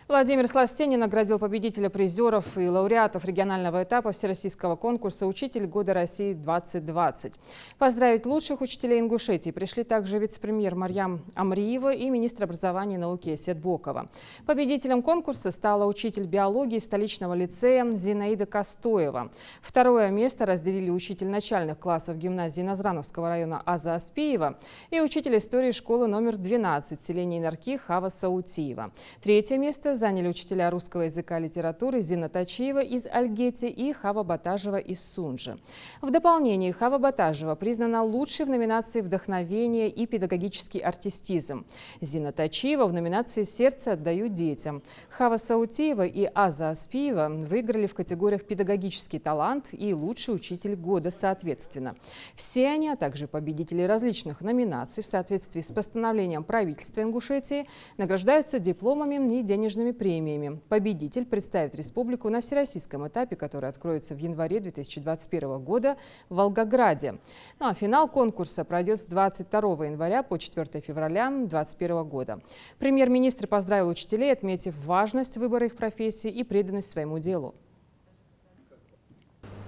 Владимир Сластенин наградил победителя, призеров и лауреатов регионального этапа всероссийского конкурса «Учитель года России-2020». Поздравить лучших учителей Ингушетии пришли также вице-премьер Марьям Амриева и министр образования и науки Эсет Бокова. Победителем конкурса стала учитель биологии столичного лицея Зинаида Костоева. Второе место разделили учитель начальных классов гимназии Назрановского района Аза Аспиева и учитель истории школы номер 12 селения Инарки Хава Саутиева. Третье место заняли учителя русского языка и литературы Зина Тачиева из Альгети и Хава Батажева из Сунжи. В дополнение, Хава Батажева признана лучшей в номинации «Вдохновение и педагогический артистизм». Зина Тачиева в номинации «Сердце отдаю детям». Хава Саутиева и Аза Аспиева выиграли в категориях «Педагогический талант» и «Лучший учитель года» соответственно. Все они, а также победители различных номинаций в соответствии с постановлением правительства Ингушетии награждаются дипломами и денежными премиями. Победитель представит республику на всероссийском этапе, который откроется в январе 2021 года в Волгограде. Ну а финал конкурса пройдет с 22 января по 4 февраля 2021 года. Премьер-министр поздравил учителей, отметив важность выбора их профессии и преданность своему делу.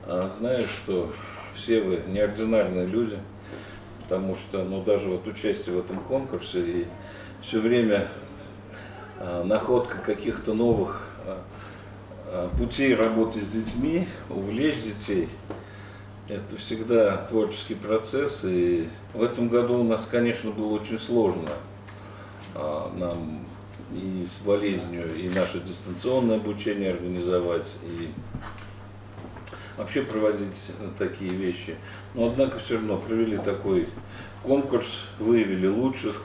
Знаю, что все вы неординарные люди, потому что даже вот участие в этом конкурсе и все время находка каких-то новых путей работы с детьми, увлечь детей – это всегда творческий процесс. И в этом году у нас, конечно, было очень сложно нам и с болезнью, и наше дистанционное обучение организовать, и вообще проводить такие вещи. Но, однако, все равно провели такой конкурс, выявили лучших.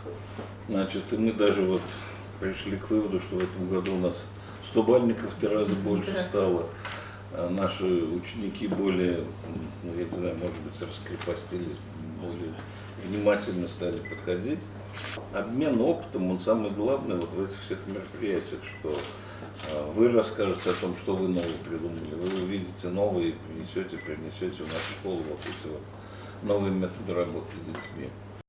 Значит, и мы даже вот пришли к выводу, что в этом году у нас 100 бальников в 3 раза больше стало. Наши ученики более, я не знаю, может быть, раскрепостились, более внимательно стали подходить. Обмен опытом, он самый главный вот в этих всех мероприятиях, что вы расскажете о том, что вы новое придумали, вы увидите новые, принесете в нашу школу вот эти вот новые методы работы с детьми.